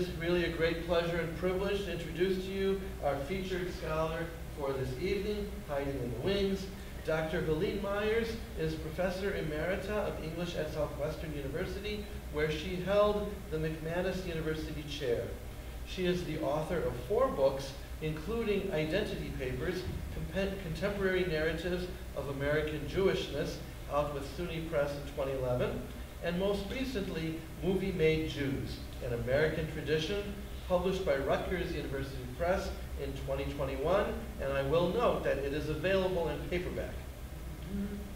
is really a great pleasure and privilege to introduce to you our featured scholar for this evening, hiding in the wings. Dr. Helene Myers is Professor Emerita of English at Southwestern University, where she held the McManus University Chair. She is the author of 4 books, including Identity Papers, Contemporary Narratives of American Jewishness, out with SUNY Press in 2011, and most recently, Movie Made Jews, an American Tradition, published by Rutgers University Press in 2021, and I will note that it is available in paperback.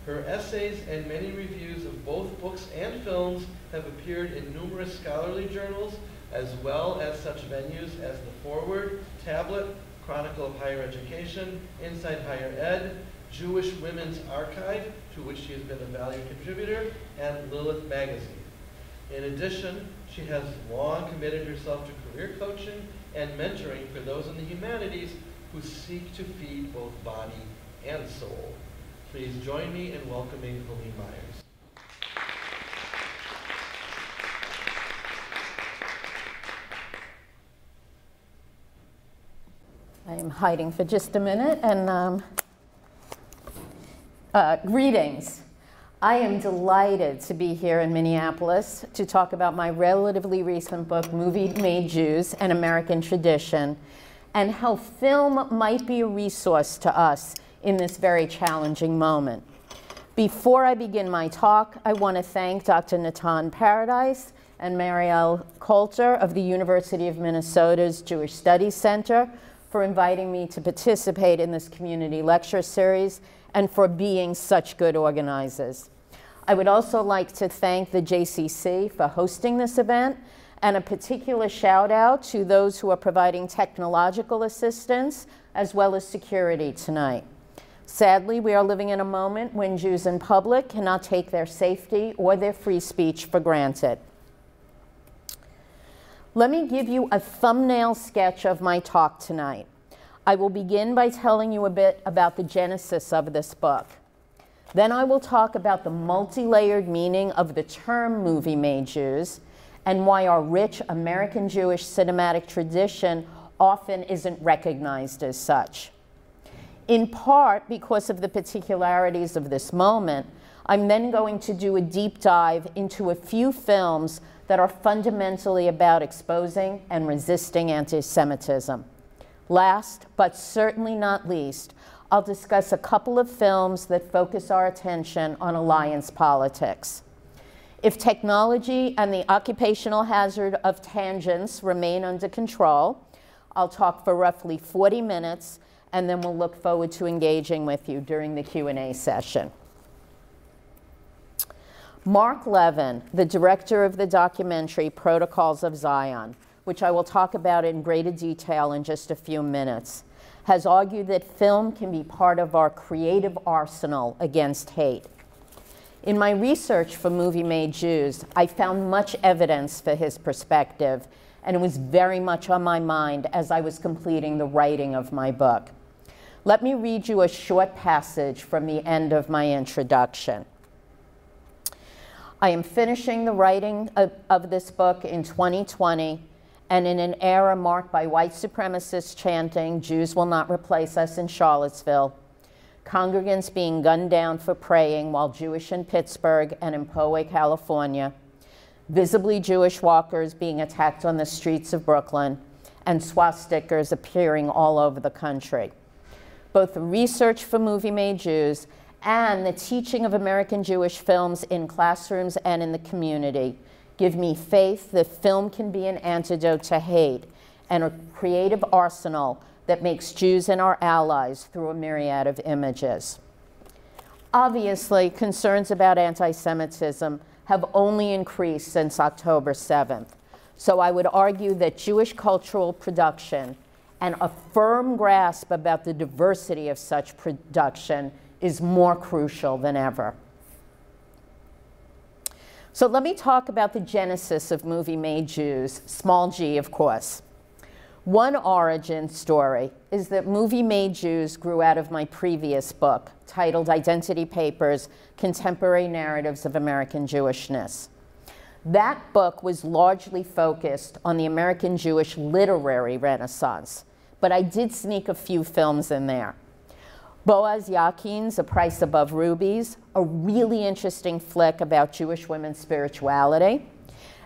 Her essays and many reviews of both books and films have appeared in numerous scholarly journals, as well as such venues as The Forward, Tablet, Chronicle of Higher Education, Inside Higher Ed, Jewish Women's Archive, to which she has been a valued contributor, and Lilith Magazine. In addition, she has long committed herself to career coaching and mentoring for those in the humanities who seek to feed both body and soul. Please join me in welcoming Helene Myers. I am hiding for just a minute, and greetings. I am delighted to be here in Minneapolis to talk about my relatively recent book, Movie Made Jews, An American Tradition, and how film might be a resource to us in this very challenging moment. Before I begin my talk, I want to thank Dr. Natan Paradise and Marielle Coulter of the University of Minnesota's Jewish Studies Center for inviting me to participate in this community lecture series and for being such good organizers. I would also like to thank the JCC for hosting this event, and a particular shout out to those who are providing technological assistance as well as security tonight. Sadly, we are living in a moment when Jews in public cannot take their safety or their free speech for granted. Let me give you a thumbnail sketch of my talk tonight. I will begin by telling you a bit about the genesis of this book. Then I will talk about the multi-layered meaning of the term movie made Jews and why our rich American Jewish cinematic tradition often isn't recognized as such. In part because of the particularities of this moment, I'm then going to do a deep dive into a few films that are fundamentally about exposing and resisting anti-Semitism. Last, but certainly not least, I'll discuss a couple of films that focus our attention on alliance politics. If technology and the occupational hazard of tangents remain under control, I'll talk for roughly 40 minutes, and then we'll look forward to engaging with you during the Q&A session. Mark Levin, the director of the documentary Protocols of Zion, which I will talk about in greater detail in just a few minutes, has argued that film can be part of our creative arsenal against hate. In my research for Movie Made Jews, I found much evidence for his perspective, and it was very much on my mind as I was completing the writing of my book. Let me read you a short passage from the end of my introduction. I am finishing the writing of this book in 2020, and in an era marked by white supremacists chanting, "Jews will not replace us" in Charlottesville, congregants being gunned down for praying while Jewish in Pittsburgh and in Poway, California, visibly Jewish walkers being attacked on the streets of Brooklyn, and swastikas appearing all over the country. Both the research for Movie Made Jews and the teaching of American Jewish films in classrooms and in the community give me faith that film can be an antidote to hate and a creative arsenal that makes Jews and our allies through a myriad of images. Obviously, concerns about anti-Semitism have only increased since October 7th. So I would argue that Jewish cultural production and a firm grasp about the diversity of such production is more crucial than ever. So let me talk about the genesis of Movie Made Jews, small g, of course. One origin story is that Movie Made Jews grew out of my previous book, titled Identity Papers, Contemporary Narratives of American Jewishness. That book was largely focused on the American Jewish literary Renaissance, but I did sneak a few films in there. Boaz Yakin's A Price Above Rubies, a really interesting flick about Jewish women's spirituality,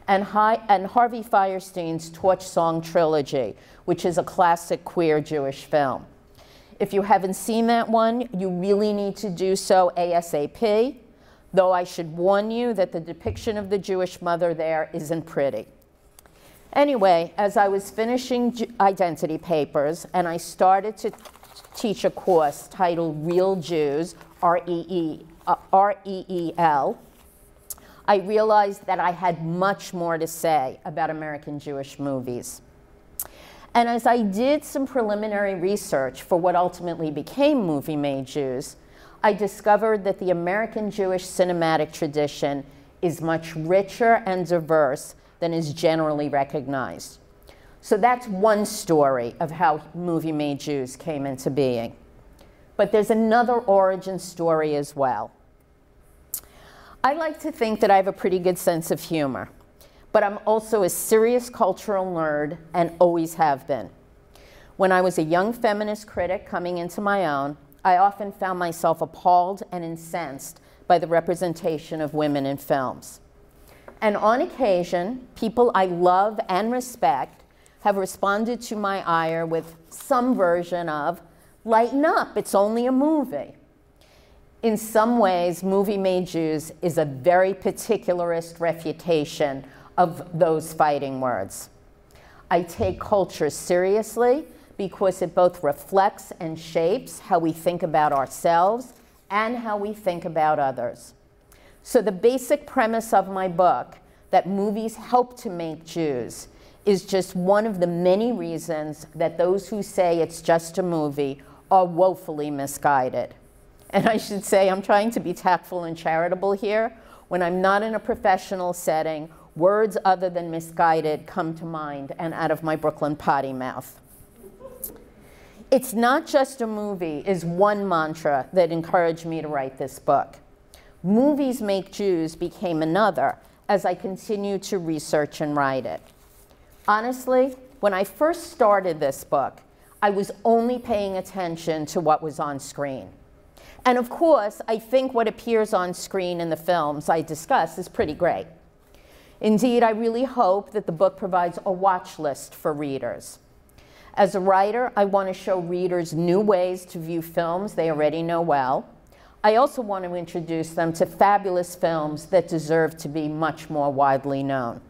and Harvey Fierstein's Torch Song Trilogy, which is a classic queer Jewish film. If you haven't seen that one, you really need to do so ASAP, though I should warn you that the depiction of the Jewish mother there isn't pretty. Anyway, as I was finishing identity papers and I started to teach a course titled Real Jews, R-E-E-L, I realized that I had much more to say about American Jewish movies. And as I did some preliminary research for what ultimately became Movie Made Jews, I discovered that the American Jewish cinematic tradition is much richer and diverse than is generally recognized. So that's one story of how Movie Made Jews came into being. But there's another origin story as well. I like to think that I have a pretty good sense of humor, but I'm also a serious cultural nerd and always have been. When I was a young feminist critic coming into my own, I often found myself appalled and incensed by the representation of women in films. And on occasion, people I love and respect have responded to my ire with some version of, "Lighten up, it's only a movie." In some ways, Movie Made Jews is a very particularist refutation of those fighting words. I take culture seriously because it both reflects and shapes how we think about ourselves and how we think about others. So the basic premise of my book, that movies help to make Jews, is just one of the many reasons that those who say it's just a movie are woefully misguided. And I should say, I'm trying to be tactful and charitable here. When I'm not in a professional setting, words other than misguided come to mind and out of my Brooklyn potty mouth. It's not just a movie is one mantra that encouraged me to write this book. Movies Make Jews became another as I continued to research and write it. Honestly, when I first started this book, I was only paying attention to what was on screen. And of course, I think what appears on screen in the films I discuss is pretty great. Indeed, I really hope that the book provides a watch list for readers. As a writer, I want to show readers new ways to view films they already know well. I also want to introduce them to fabulous films that deserve to be much more widely known.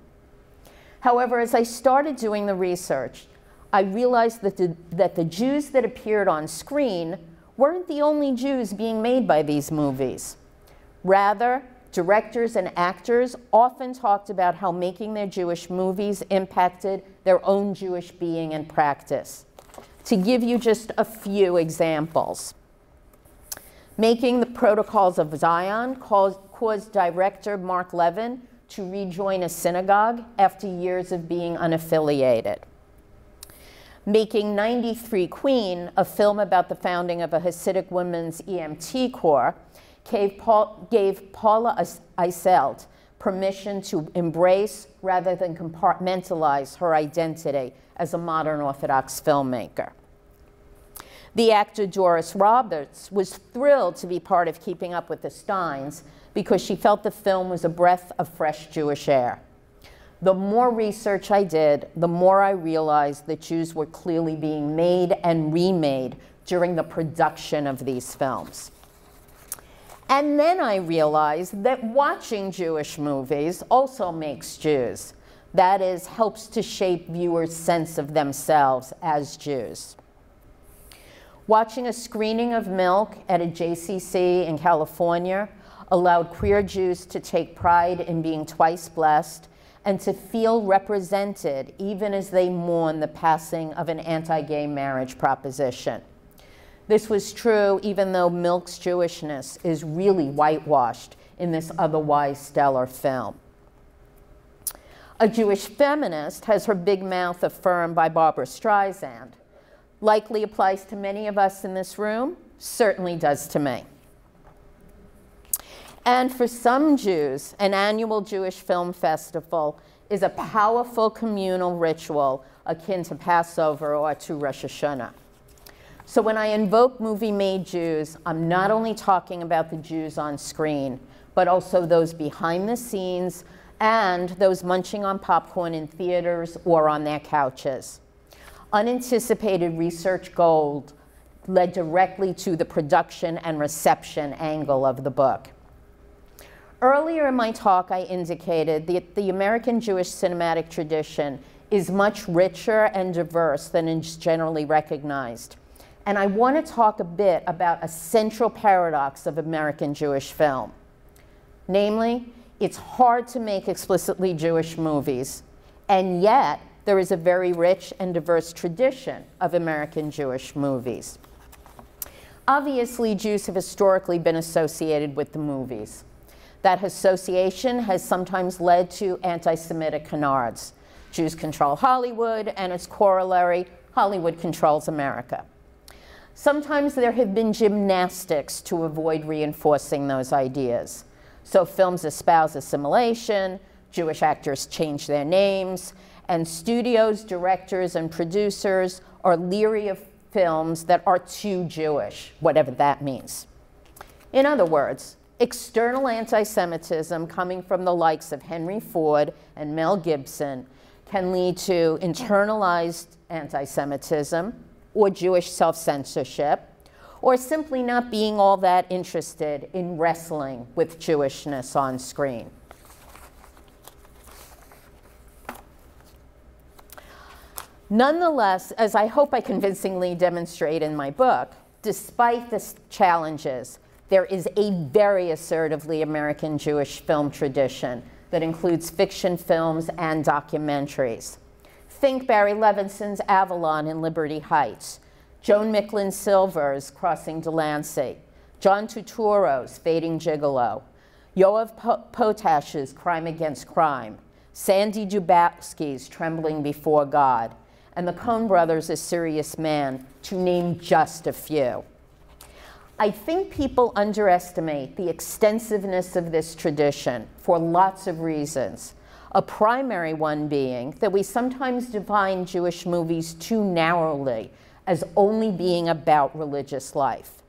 However, as I started doing the research, I realized that the Jews that appeared on screen weren't the only Jews being made by these movies. Rather, directors and actors often talked about how making their Jewish movies impacted their own Jewish being and practice. To give you just a few examples, making The Protocols of Zion caused director Mark Levin to rejoin a synagogue after years of being unaffiliated. Making 93 Queen, a film about the founding of a Hasidic women's EMT corps, gave Paula Eiselt permission to embrace rather than compartmentalize her identity as a modern Orthodox filmmaker. The actor Doris Roberts was thrilled to be part of Keeping Up with the Steins because she felt the film was a breath of fresh Jewish air. The more research I did, the more I realized that Jews were clearly being made and remade during the production of these films. And then I realized that watching Jewish movies also makes Jews. That is, helps to shape viewers' sense of themselves as Jews. Watching a screening of Milk at a JCC in California allowed queer Jews to take pride in being twice blessed and to feel represented even as they mourn the passing of an anti-gay marriage proposition. This was true even though Milk's Jewishness is really whitewashed in this otherwise stellar film. A Jewish feminist has her big mouth affirmed by Barbra Streisand. Likely applies to many of us in this room, certainly does to me. And for some Jews, an annual Jewish film festival is a powerful communal ritual akin to Passover or to Rosh Hashanah. So when I invoke movie-made Jews, I'm not only talking about the Jews on screen, but also those behind the scenes and those munching on popcorn in theaters or on their couches. Unanticipated research gold led directly to the production and reception angle of the book. Earlier in my talk, I indicated that the American Jewish cinematic tradition is much richer and diverse than is generally recognized. And I want to talk a bit about a central paradox of American Jewish film. Namely, it's hard to make explicitly Jewish movies, and yet there is a very rich and diverse tradition of American Jewish movies. Obviously, Jews have historically been associated with the movies. That association has sometimes led to anti-Semitic canards. Jews control Hollywood, and its corollary, Hollywood controls America. Sometimes there have been gymnastics to avoid reinforcing those ideas. So films espouse assimilation, Jewish actors change their names, and studios, directors, and producers are leery of films that are too Jewish, whatever that means. In other words, external anti-Semitism coming from the likes of Henry Ford and Mel Gibson can lead to internalized anti-Semitism or Jewish self-censorship, or simply not being all that interested in wrestling with Jewishness on screen. Nonetheless, as I hope I convincingly demonstrate in my book, despite the challenges, there is a very assertively American Jewish film tradition that includes fiction films and documentaries. Think Barry Levinson's Avalon in Liberty Heights, Joan Micklin Silver's Crossing Delancey, John Turturro's Fading Gigolo, Yoav Potash's Crime Against Crime, Sandy Dubowski's Trembling Before God, and the Coen brothers' A Serious Man, to name just a few. I think people underestimate the extensiveness of this tradition for lots of reasons. A primary one being that we sometimes define Jewish movies too narrowly as only being about religious life.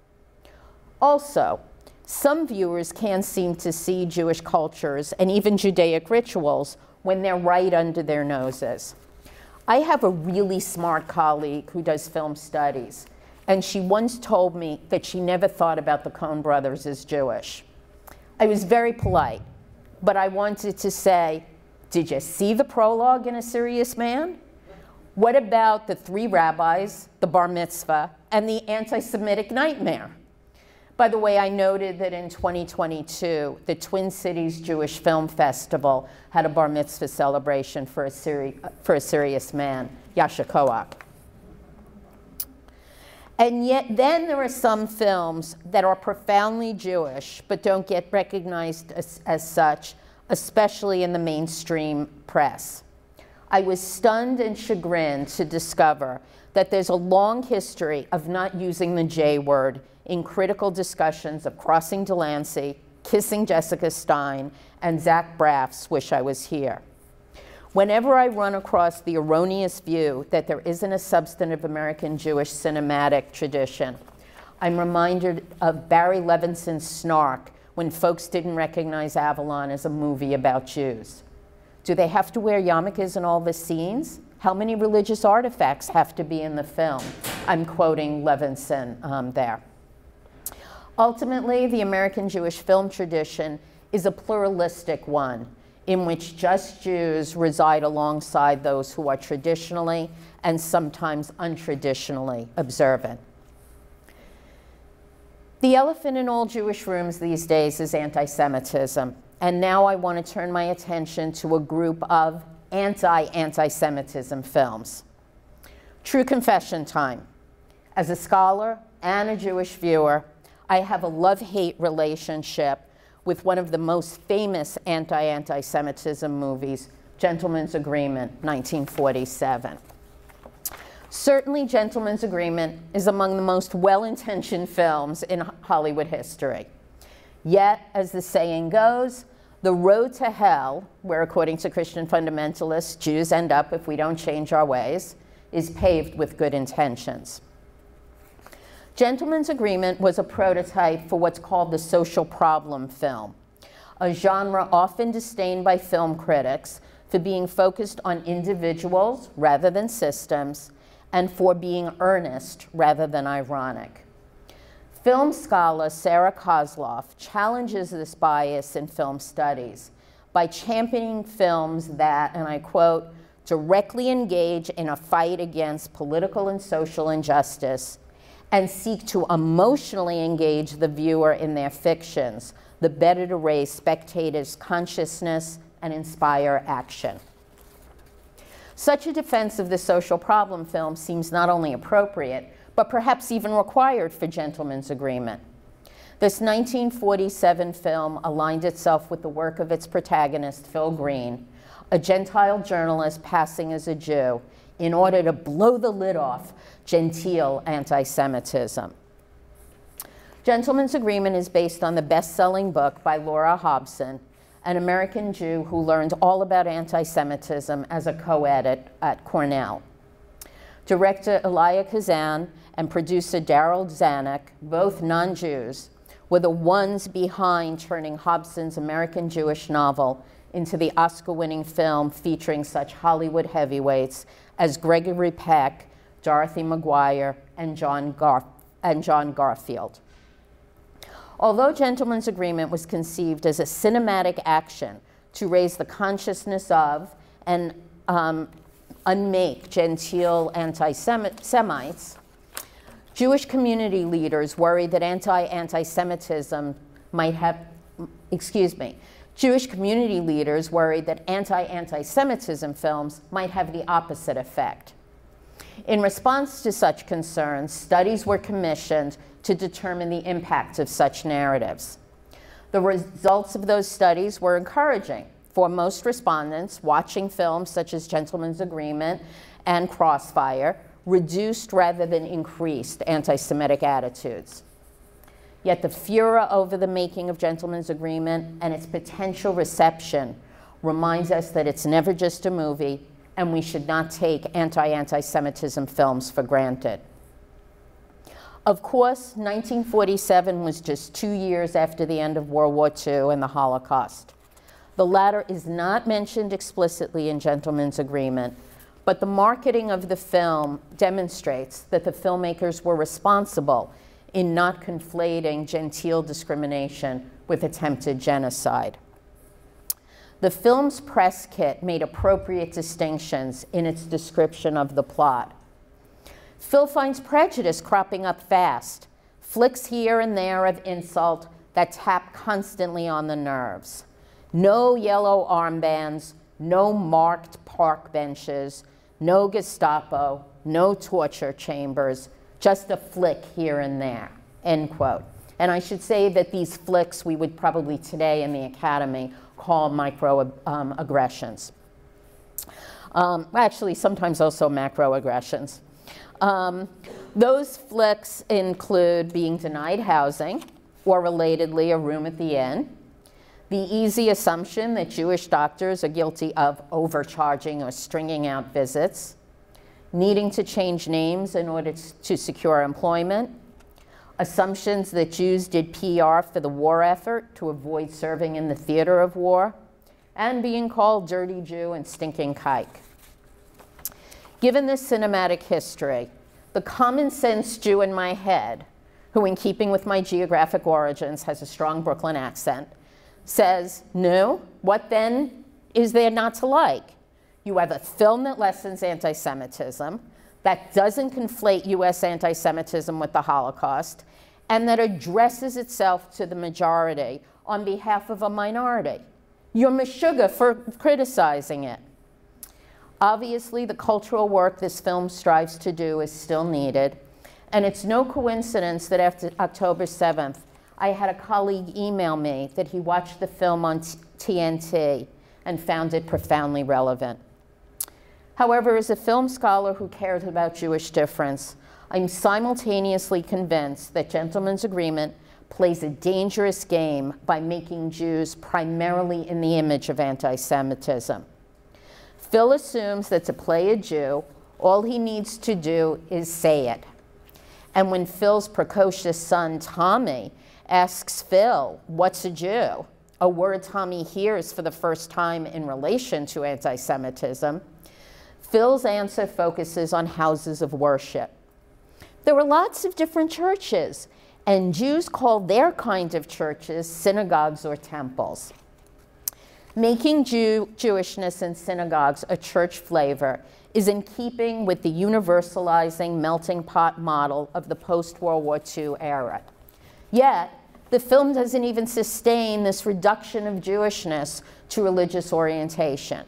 Also, some viewers can seem to see Jewish cultures and even Judaic rituals when they're right under their noses. I have a really smart colleague who does film studies, and she once told me that she never thought about the Coen brothers as Jewish. I was very polite, but I wanted to say, did you see the prologue in A Serious Man? What about the three rabbis, the bar mitzvah, and the anti-Semitic nightmare? By the way, I noted that in 2022, the Twin Cities Jewish Film Festival had a bar mitzvah celebration for A Serious Man, Yasha Koach. And yet then there are some films that are profoundly Jewish but don't get recognized as such, especially in the mainstream press. I was stunned and chagrined to discover that there's a long history of not using the J word in critical discussions of Crossing Delancey, Kissing Jessica Stein, and Zach Braff's Wish I Was Here. Whenever I run across the erroneous view that there isn't a substantive American Jewish cinematic tradition, I'm reminded of Barry Levinson's snark when folks didn't recognize Avalon as a movie about Jews. Do they have to wear yarmulkes in all the scenes? How many religious artifacts have to be in the film? I'm quoting Levinson there. Ultimately, the American Jewish film tradition is a pluralistic one in which just Jews reside alongside those who are traditionally and sometimes untraditionally observant. The elephant in all Jewish rooms these days is anti-Semitism. And now I want to turn my attention to a group of anti-Semitism films. True confession time. As a scholar and a Jewish viewer, I have a love-hate relationship with one of the most famous anti-Semitism movies, Gentleman's Agreement, 1947. Certainly, Gentleman's Agreement is among the most well-intentioned films in Hollywood history. Yet, as the saying goes, the road to hell, where according to Christian fundamentalists, Jews end up if we don't change our ways, is paved with good intentions. Gentleman's Agreement was a prototype for what's called the social problem film, a genre often disdained by film critics for being focused on individuals rather than systems, and for being earnest rather than ironic. Film scholar Sarah Kozloff challenges this bias in film studies by championing films that, and I quote, directly engage in a fight against political and social injustice and seek to emotionally engage the viewer in their fictions, the better to raise spectators' consciousness and inspire action. Such a defense of the social problem film seems not only appropriate, but perhaps even required for Gentleman's Agreement. This 1947 film aligned itself with the work of its protagonist, Phil Green, a Gentile journalist passing as a Jew, in order to blow the lid off genteel anti-Semitism. Gentleman's Agreement is based on the best-selling book by Laura Hobson, an American Jew who learned all about anti-Semitism as a co-ed at Cornell. Director Elia Kazan and producer Daryl Zanuck, both non-Jews, were the ones behind turning Hobson's American Jewish novel into the Oscar-winning film featuring such Hollywood heavyweights as Gregory Peck, Dorothy McGuire, and John Garfield. Although Gentleman's Agreement was conceived as a cinematic action to raise the consciousness of and unmake genteel anti-Semites, Jewish community leaders worried that anti-Semitism might have, Jewish community leaders worried that anti-Semitism films might have the opposite effect. In response to such concerns, studies were commissioned to determine the impact of such narratives. The results of those studies were encouraging. For most respondents, watching films such as Gentleman's Agreement and Crossfire reduced rather than increased anti-Semitic attitudes. Yet the furor over the making of Gentleman's Agreement and its potential reception reminds us that it's never just a movie, and we should not take anti-Semitism films for granted. Of course, 1947 was just 2 years after the end of World War II and the Holocaust. The latter is not mentioned explicitly in Gentleman's Agreement, but the marketing of the film demonstrates that the filmmakers were responsible in not conflating genteel discrimination with attempted genocide. The film's press kit made appropriate distinctions in its description of the plot. Phil finds prejudice cropping up fast, flicks here and there of insult that tap constantly on the nerves. No yellow armbands, no marked park benches, no Gestapo, no torture chambers, just a flick here and there, end quote. And I should say that these flicks we would probably today in the Academy call microaggressions. Actually, sometimes also macroaggressions. Those flicks include being denied housing, or relatedly, a room at the inn, the easy assumption that Jewish doctors are guilty of overcharging or stringing out visits, needing to change names in order to secure employment, assumptions that Jews did PR for the war effort to avoid serving in the theater of war, and being called dirty Jew and stinking kike. Given this cinematic history, the common sense Jew in my head, who in keeping with my geographic origins has a strong Brooklyn accent, says, no, what then is there not to like? You have a film that lessens anti-Semitism, that doesn't conflate US anti-Semitism with the Holocaust, and that addresses itself to the majority on behalf of a minority. You're meshuggah for criticizing it. Obviously, the cultural work this film strives to do is still needed, and it's no coincidence that after October 7th, I had a colleague email me that he watched the film on TNT and found it profoundly relevant. However, as a film scholar who cares about Jewish difference, I'm simultaneously convinced that Gentleman's Agreement plays a dangerous game by making Jews primarily in the image of anti-Semitism. Phil assumes that to play a Jew, all he needs to do is say it. And when Phil's precocious son, Tommy, asks Phil, "What's a Jew?" a word Tommy hears for the first time in relation to anti-Semitism, Phil's answer focuses on houses of worship. There were lots of different churches, and Jews called their kind of churches synagogues or temples. Making Jewishness in synagogues a church flavor is in keeping with the universalizing melting pot model of the post-World War II era. Yet, the film doesn't even sustain this reduction of Jewishness to religious orientation.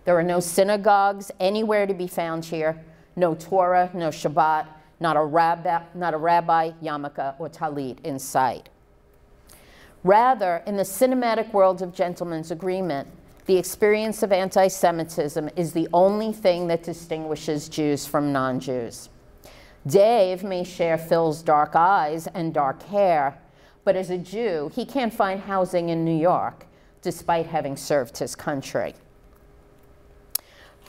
There are no synagogues anywhere to be found here, no Torah, no Shabbat, not a rabbi, yarmulke, or talit in sight. Rather, in the cinematic world of Gentleman's Agreement, the experience of anti-Semitism is the only thing that distinguishes Jews from non-Jews. Dave may share Phil's dark eyes and dark hair, but as a Jew, he can't find housing in New York, despite having served his country.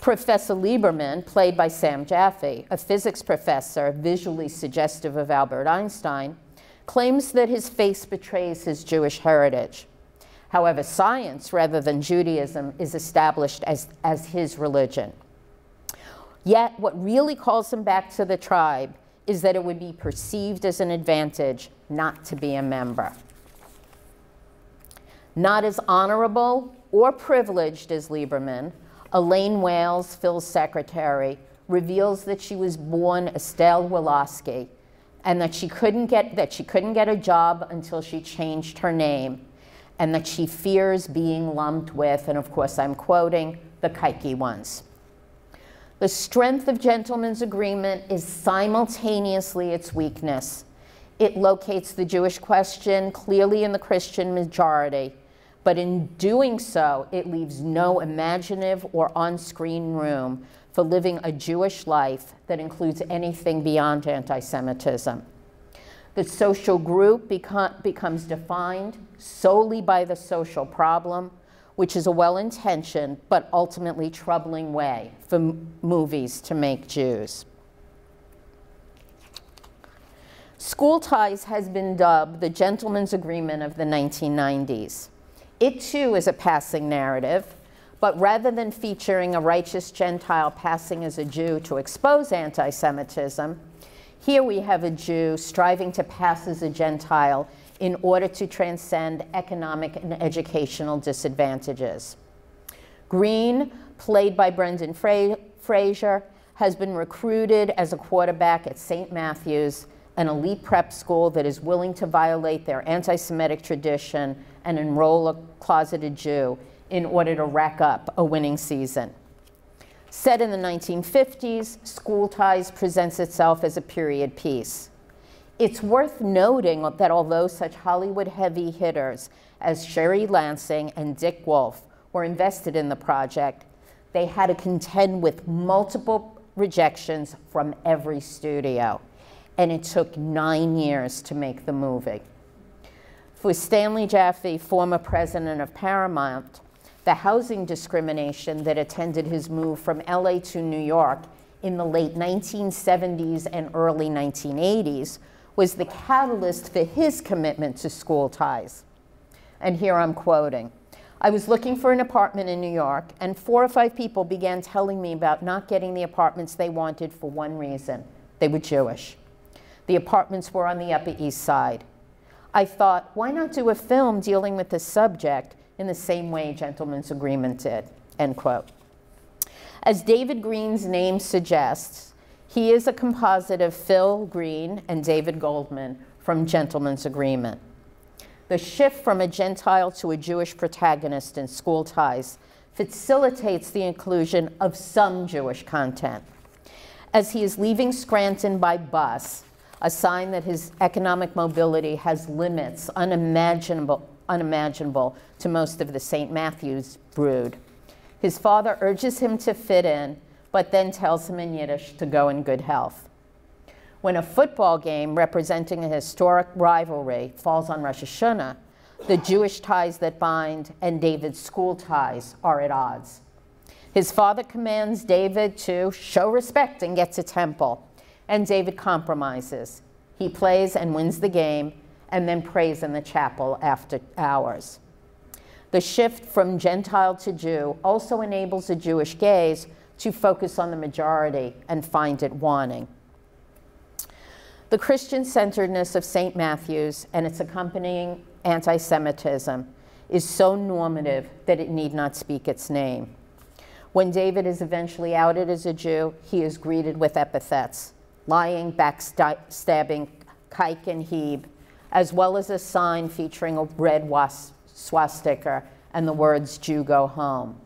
Professor Lieberman, played by Sam Jaffe, a physics professor visually suggestive of Albert Einstein, claims that his face betrays his Jewish heritage. However, science, rather than Judaism, is established as his religion. Yet, what really calls him back to the tribe is that it would be perceived as an advantage not to be a member. Not as honorable or privileged as Lieberman, Elaine Wales, Phil's secretary, reveals that she was born Estelle Woloski and that she couldn't get a job until she changed her name, and that she fears being lumped with, and of course I'm quoting, the kike ones. The strength of Gentleman's Agreement is simultaneously its weakness. It locates the Jewish question clearly in the Christian majority, but in doing so, it leaves no imaginative or on-screen room for living a Jewish life that includes anything beyond anti-Semitism. The social group becomes defined solely by the social problem, which is a well-intentioned but ultimately troubling way for movies to make Jews. School Ties has been dubbed the Gentleman's Agreement of the 1990s. It too is a passing narrative, but rather than featuring a righteous Gentile passing as a Jew to expose anti-Semitism, here we have a Jew striving to pass as a Gentile in order to transcend economic and educational disadvantages. Green, played by Brendan Fraser, has been recruited as a quarterback at St. Matthew's, an elite prep school that is willing to violate their anti-Semitic tradition and enroll a closeted Jew in order to rack up a winning season. Set in the 1950s, School Ties presents itself as a period piece. It's worth noting that although such Hollywood heavy hitters as Sherry Lansing and Dick Wolf were invested in the project, they had to contend with multiple rejections from every studio, and it took 9 years to make the movie. For Stanley Jaffe, former president of Paramount, the housing discrimination that attended his move from LA to New York in the late 1970s and early 1980s was the catalyst for his commitment to School Ties. And here I'm quoting, "I was looking for an apartment in New York, and 4 or 5 people began telling me about not getting the apartments they wanted for one reason: they were Jewish. The apartments were on the Upper East Side. I thought, why not do a film dealing with this subject in the same way Gentleman's Agreement did," end quote. As David Green's name suggests, he is a composite of Phil Green and David Goldman from Gentleman's Agreement. The shift from a Gentile to a Jewish protagonist in School Ties facilitates the inclusion of some Jewish content. As he is leaving Scranton by bus, a sign that his economic mobility has limits unimaginable to most of the St. Matthew's brood, his father urges him to fit in, but then tells him in Yiddish to go in good health. When a football game representing a historic rivalry falls on Rosh Hashanah, the Jewish ties that bind and David's school ties are at odds. His father commands David to show respect and get to temple, and David compromises. He plays and wins the game, and then prays in the chapel after hours. The shift from Gentile to Jew also enables the Jewish gaze to focus on the majority and find it wanting. The Christian-centeredness of St. Matthew's and its accompanying anti-Semitism is so normative that it need not speak its name. When David is eventually outed as a Jew, he is greeted with epithets: lying, backstabbing, kike, and heb, as well as a sign featuring a red swastika and the words, "Jew, go home."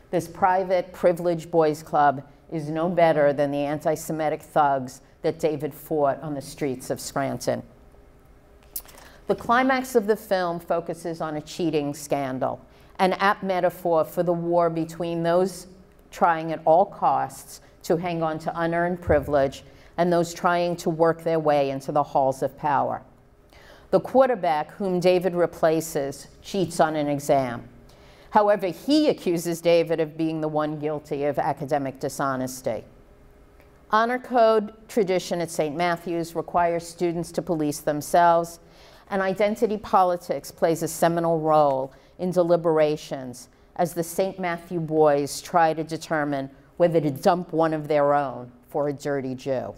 This private, privileged boys' club is no better than the anti-Semitic thugs that David fought on the streets of Scranton. The climax of the film focuses on a cheating scandal, an apt metaphor for the war between those trying at all costs to hang on to unearned privilege and those trying to work their way into the halls of power. The quarterback, whom David replaces, cheats on an exam. However, he accuses David of being the one guilty of academic dishonesty. Honor code tradition at St. Matthew's requires students to police themselves, and identity politics plays a seminal role in deliberations as the St. Matthew boys try to determine whether to dump one of their own for a dirty Jew.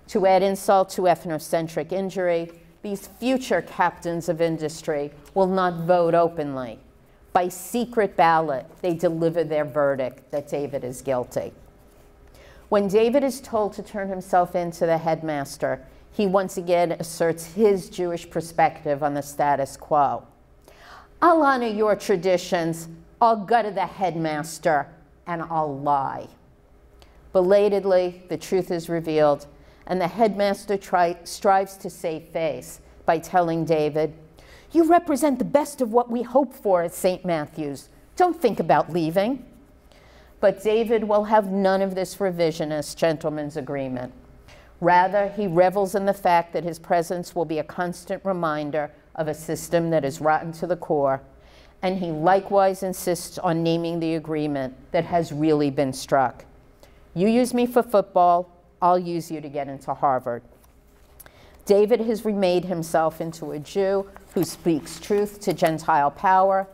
To add insult to ethnocentric injury, these future captains of industry will not vote openly. By secret ballot, they deliver their verdict that David is guilty. When David is told to turn himself in to the headmaster, he once again asserts his Jewish perspective on the status quo. "I'll honor your traditions, I'll go to the headmaster, and I'll lie." Belatedly, the truth is revealed, and the headmaster strives to save face by telling David, "You represent the best of what we hope for at St. Matthew's. Don't think about leaving." But David will have none of this revisionist gentleman's agreement. Rather, he revels in the fact that his presence will be a constant reminder of a system that is rotten to the core, and he likewise insists on naming the agreement that has really been struck. You use me for football, I'll use you to get into Harvard. David has remade himself into a Jew who speaks truth to Gentile power,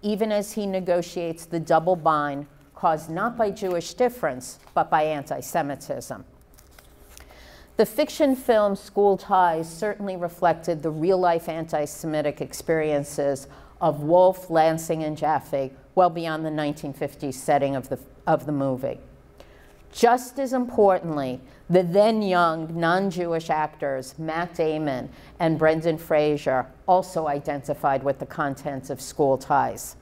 even as he negotiates the double bind caused not by Jewish difference, but by anti-Semitism. The fiction film School Ties certainly reflected the real-life anti-Semitic experiences of Wolfe, Lansing, and Jaffe well beyond the 1950s setting of the movie. Just as importantly, the then young non-Jewish actors Matt Damon and Brendan Fraser also identified with the contents of School Ties.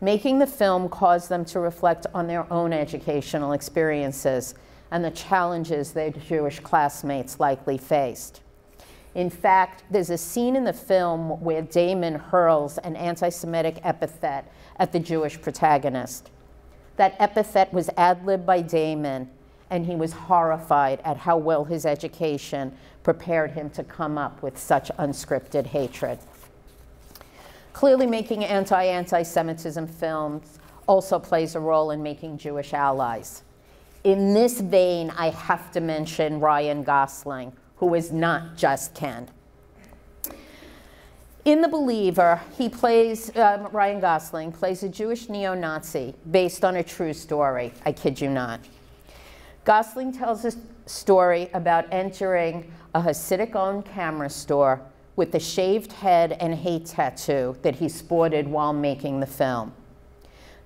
Making the film caused them to reflect on their own educational experiences and the challenges their Jewish classmates likely faced. In fact, there's a scene in the film where Damon hurls an anti-Semitic epithet at the Jewish protagonist. That epithet was ad-libbed by Damon, and he was horrified at how well his education prepared him to come up with such unscripted hatred. Clearly, making anti-Semitism films also plays a role in making Jewish allies. In this vein, I have to mention Ryan Gosling, who is not just Ken. In The Believer, Ryan Gosling plays a Jewish neo-Nazi based on a true story. I kid you not. Gosling tells a story about entering a Hasidic-owned camera store with the shaved head and hate tattoo that he sported while making the film.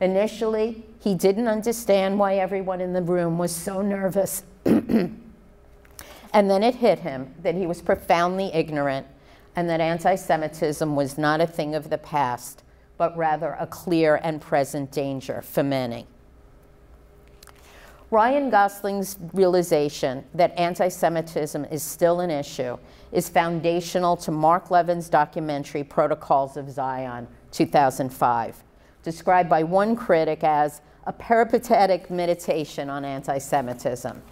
Initially, he didn't understand why everyone in the room was so nervous. And then it hit him that he was profoundly ignorant and that anti-Semitism was not a thing of the past, but rather a clear and present danger for many. Ryan Gosling's realization that anti-Semitism is still an issue is foundational to Mark Levin's documentary Protocols of Zion, 2005, described by one critic as a peripatetic meditation on anti-Semitism.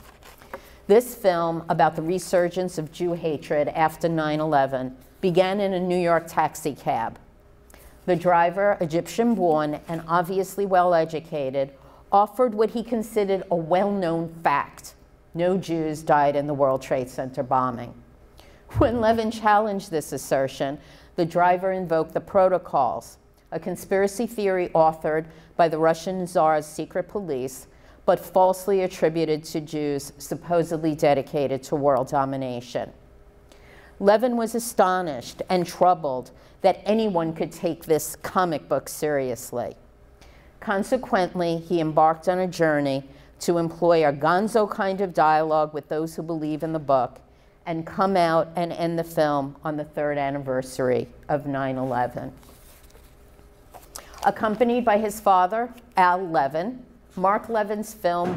This film about the resurgence of Jew hatred after 9/11 began in a New York taxi cab. The driver, Egyptian-born and obviously well-educated, offered what he considered a well-known fact: no Jews died in the World Trade Center bombing. When Levin challenged this assertion, the driver invoked the protocols, a conspiracy theory authored by the Russian Tsar's secret police, but falsely attributed to Jews supposedly dedicated to world domination. Levin was astonished and troubled that anyone could take this comic book seriously. Consequently, he embarked on a journey to employ a gonzo kind of dialogue with those who believe in the book and come out and end the film on the 3rd anniversary of 9/11. Accompanied by his father, Al Levin, Mark Levin films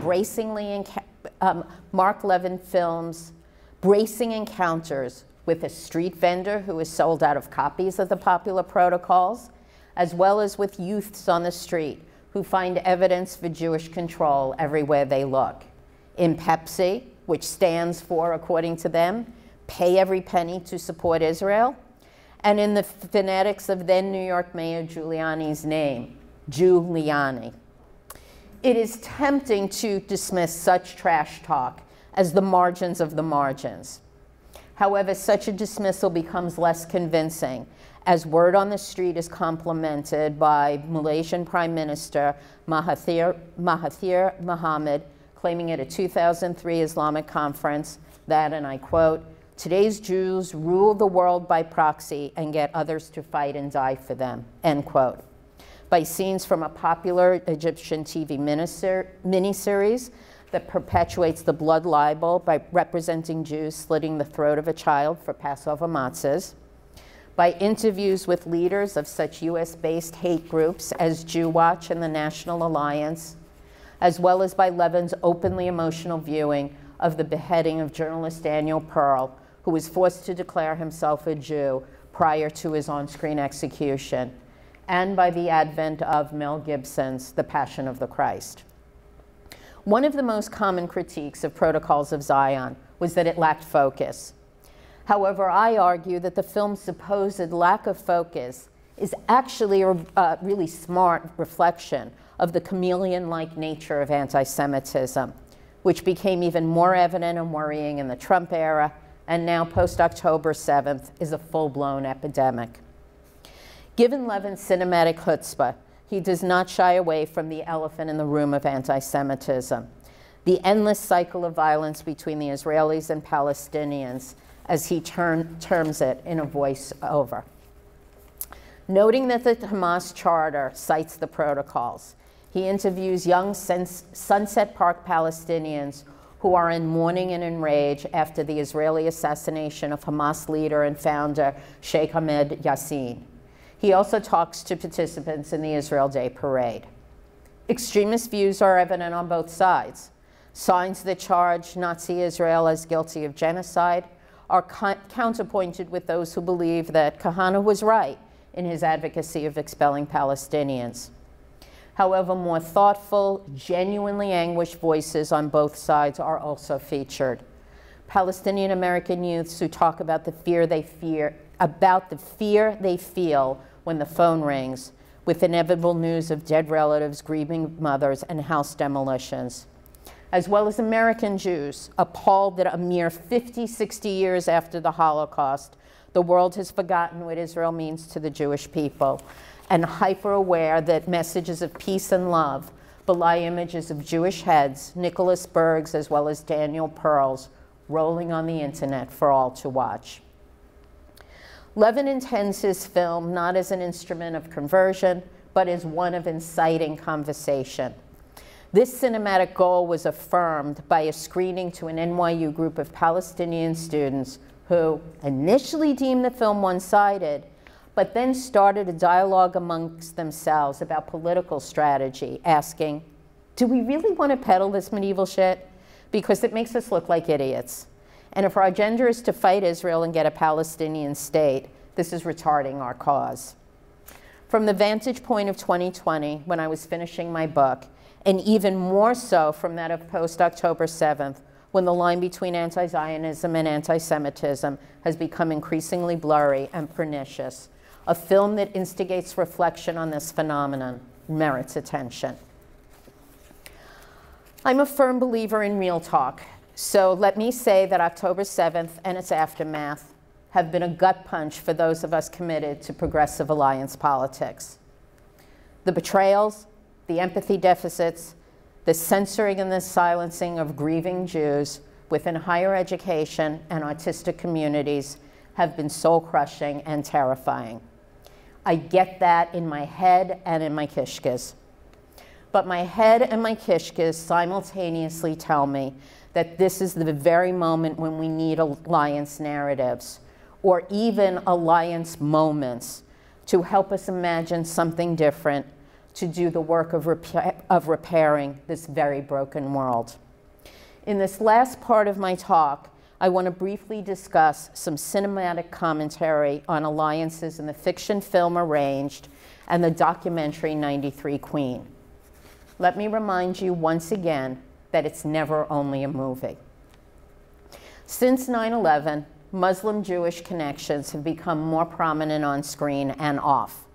bracing encounters with a street vendor who is sold out of copies of the popular protocols, as well as with youths on the street who find evidence for Jewish control everywhere they look. In Pepsi, which stands for, according to them, pay every penny to support Israel, and in the phonetics of then New York Mayor Giuliani's name, Giuliani. It is tempting to dismiss such trash talk as the margins of the margins. However, such a dismissal becomes less convincing as word on the street is complemented by Malaysian Prime Minister Mahathir Mohamad claiming at a 2003 Islamic conference that, and I quote, "Today's Jews rule the world by proxy and get others to fight and die for them," end quote. By scenes from a popular Egyptian TV miniseries that perpetuates the blood libel by representing Jews slitting the throat of a child for Passover matzahs, by interviews with leaders of such US-based hate groups as Jew Watch and the National Alliance, as well as by Levin's openly emotional viewing of the beheading of journalist Daniel Pearl, who was forced to declare himself a Jew prior to his on-screen execution, and by the advent of Mel Gibson's The Passion of the Christ. One of the most common critiques of Protocols of Zion was that it lacked focus. However, I argue that the film's supposed lack of focus is actually a really smart reflection of the chameleon-like nature of anti-Semitism, which became even more evident and worrying in the Trump era, and now post-October 7th is a full-blown epidemic. Given Levin's cinematic chutzpah, he does not shy away from the elephant in the room of anti-Semitism, the endless cycle of violence between the Israelis and Palestinians, as he terms it in a voiceover. Noting that the Hamas charter cites the protocols, he interviews young Sunset Park Palestinians who are in mourning and in rage after the Israeli assassination of Hamas leader and founder Sheikh Ahmed Yassin. He also talks to participants in the Israel Day Parade. Extremist views are evident on both sides. Signs that charge Nazi Israel as guilty of genocide are counterpointed with those who believe that Kahane was right in his advocacy of expelling Palestinians. However, more thoughtful, genuinely anguished voices on both sides are also featured. Palestinian American youths who talk about the fear they feel when the phone rings, with inevitable news of dead relatives, grieving mothers, and house demolitions, as well as American Jews appalled that a mere 50, 60 years after the Holocaust, the world has forgotten what Israel means to the Jewish people, and hyper-aware that messages of peace and love belie images of Jewish heads, Nicholas Berg's as well as Daniel Pearl's, rolling on the internet for all to watch. Levin intends his film not as an instrument of conversion, but as one of inciting conversation. This cinematic goal was affirmed by a screening to an NYU group of Palestinian students who initially deemed the film one-sided, but then started a dialogue amongst themselves about political strategy, asking, do we really want to peddle this medieval shit? Because it makes us look like idiots. And if our agenda is to fight Israel and get a Palestinian state, this is retarding our cause. From the vantage point of 2020, when I was finishing my book, and even more so from that of post-October 7th, when the line between anti-Zionism and anti-Semitism has become increasingly blurry and pernicious. A film that instigates reflection on this phenomenon merits attention. I'm a firm believer in real talk, so let me say that October 7th and its aftermath have been a gut punch for those of us committed to progressive alliance politics. The betrayals, the empathy deficits, the censoring and the silencing of grieving Jews within higher education and artistic communities have been soul-crushing and terrifying. I get that in my head and in my kishkas. But my head and my kishkas simultaneously tell me that this is the very moment when we need alliance narratives, or even alliance moments, to help us imagine something different, to do the work of repairing this very broken world. In this last part of my talk, I want to briefly discuss some cinematic commentary on alliances in the fiction film Arranged and the documentary 93 Queen. Let me remind you once again that it's never only a movie. Since 9/11, Muslim-Jewish connections have become more prominent on screen and off.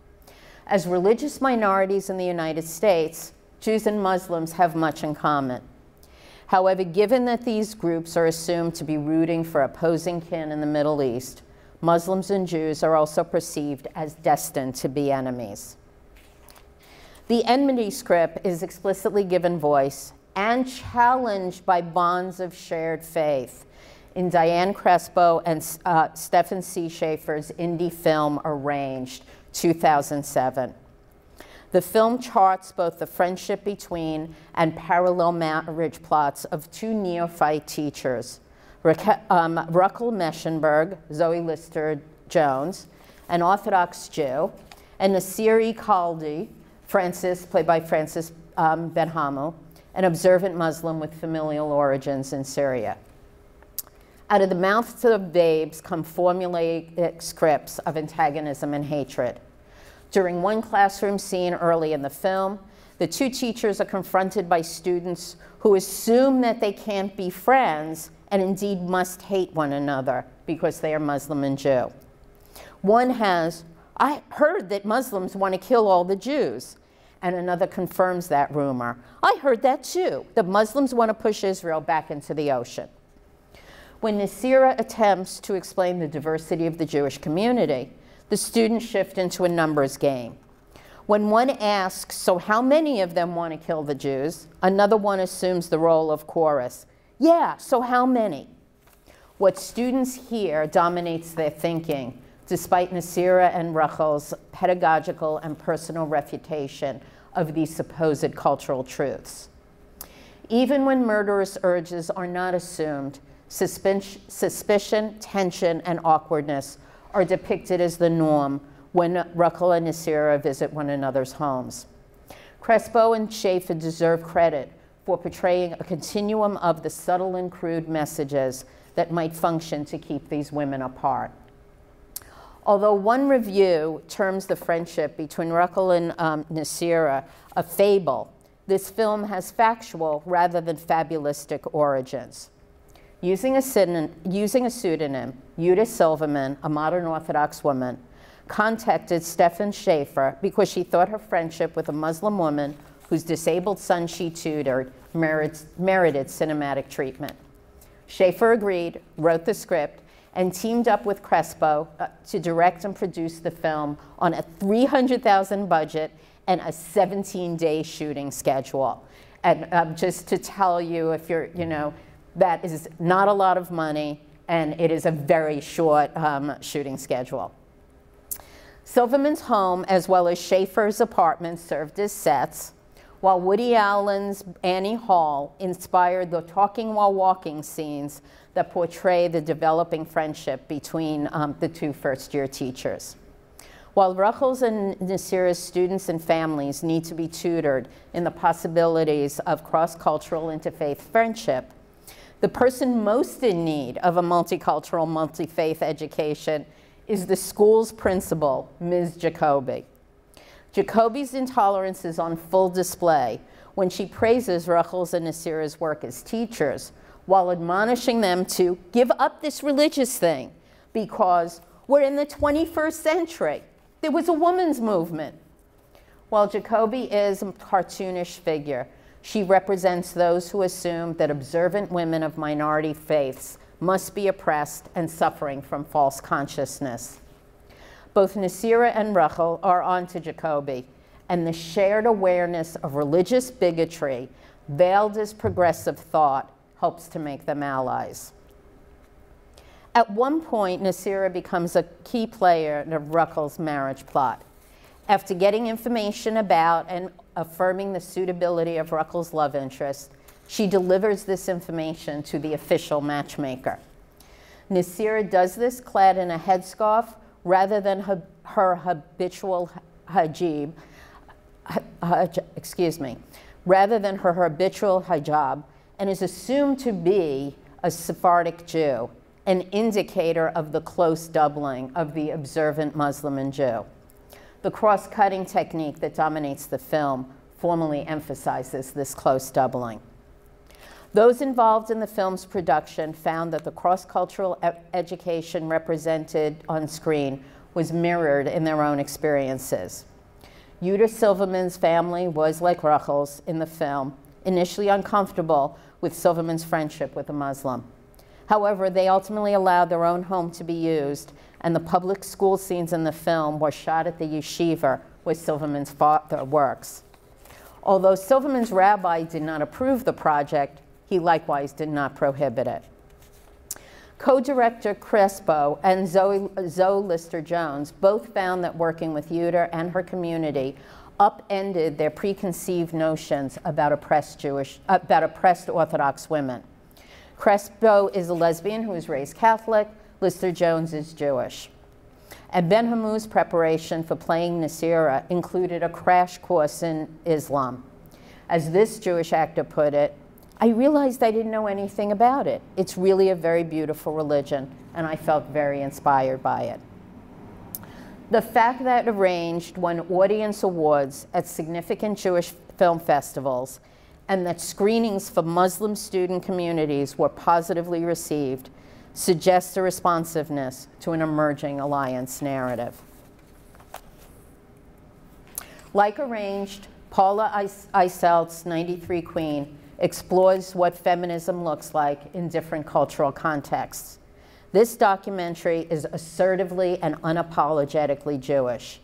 As religious minorities in the United States, Jews and Muslims have much in common. However, given that these groups are assumed to be rooting for opposing kin in the Middle East, Muslims and Jews are also perceived as destined to be enemies. The enmity script is explicitly given voice and challenged by bonds of shared faith in Diane Crespo and Stephen C. Schaeffer's indie film Arranged, 2007. The film charts both the friendship between and parallel marriage plots of two neophyte teachers, Ruckel Meschenberg, Zoe Lister-Jones, an Orthodox Jew, and Nasiri Khaldi, played by Francis Benhamu, an observant Muslim with familial origins in Syria. Out of the mouths of babes come formulaic scripts of antagonism and hatred. During one classroom scene early in the film, the two teachers are confronted by students who assume that they can't be friends and indeed must hate one another because they are Muslim and Jew. One has, "I heard that Muslims want to kill all the Jews," and another confirms that rumor. "I heard that too. The Muslims want to push Israel back into the ocean." When Nasira attempts to explain the diversity of the Jewish community, the students shift into a numbers game. When one asks, "So how many of them want to kill the Jews?" another one assumes the role of chorus. "Yeah, so how many?" What students hear dominates their thinking, despite Nasira and Ruckel's pedagogical and personal refutation of these supposed cultural truths. Even when murderous urges are not assumed, suspicion, tension, and awkwardness are depicted as the norm when Ruckel and Nasira visit one another's homes. Crespo and Schaeffer deserve credit for portraying a continuum of the subtle and crude messages that might function to keep these women apart. Although one review terms the friendship between Ruckel and Nasira a fable, this film has factual rather than fabulistic origins. Using a pseudonym, Yuda Silverman, a modern Orthodox woman, contacted Stephen Schaeffer because she thought her friendship with a Muslim woman whose disabled son she tutored merited cinematic treatment. Schaeffer agreed, wrote the script, and teamed up with Crespo to direct and produce the film on a $300,000 budget and a 17-day shooting schedule. And just to tell you, if you're, that is not a lot of money, and it is a very short shooting schedule. Silverman's home, as well as Schaeffer's apartment, served as sets, while Woody Allen's Annie Hall inspired the talking while walking scenes that portray the developing friendship between the two first-year teachers. While Ruckel's and Nasira's students and families need to be tutored in the possibilities of cross-cultural interfaith friendship, the person most in need of a multicultural, multi-faith education is the school's principal, Ms. Jacoby. Jacoby's intolerance is on full display when she praises Ruckel's and Nasira's work as teachers, while admonishing them to give up this religious thing because we're in the 21st century. There was a women's movement. While Jacobi is a cartoonish figure, she represents those who assume that observant women of minority faiths must be oppressed and suffering from false consciousness. Both Nasira and Rachel are onto Jacobi, and the shared awareness of religious bigotry, veiled as progressive thought, helps to make them allies. At one point, Nasira becomes a key player in Rachel's marriage plot. After getting information about and affirming the suitability of Rachel's love interest, she delivers this information to the official matchmaker. Nasira does this clad in a headscarf rather than her habitual hijab, and is assumed to be a Sephardic Jew, an indicator of the close doubling of the observant Muslim and Jew. The cross-cutting technique that dominates the film formally emphasizes this close doubling. Those involved in the film's production found that the cross-cultural education represented on screen was mirrored in their own experiences. Yuta Silverman's family was, like Rachel's in the film, initially uncomfortable with Silverman's friendship with a Muslim. However, they ultimately allowed their own home to be used, and the public school scenes in the film were shot at the yeshiva where Silverman's father works. Although Silverman's rabbi did not approve the project, he likewise did not prohibit it. Co-director Crespo and Zoe Lister-Jones both found that working with Yuta and her community upended their preconceived notions about oppressed Orthodox women. Crespo is a lesbian who was raised Catholic. Lister-Jones is Jewish. And Ben-Hammou's preparation for playing Nasira included a crash course in Islam. As this Jewish actor put it, I realized I didn't know anything about it. It's really a very beautiful religion, and I felt very inspired by it. The fact that it arranged won audience awards at significant Jewish film festivals, and that screenings for Muslim student communities were positively received, suggests a responsiveness to an emerging alliance narrative. Like Arranged, Paula Eiselt's 93 Queen explores what feminism looks like in different cultural contexts. This documentary is assertively and unapologetically Jewish.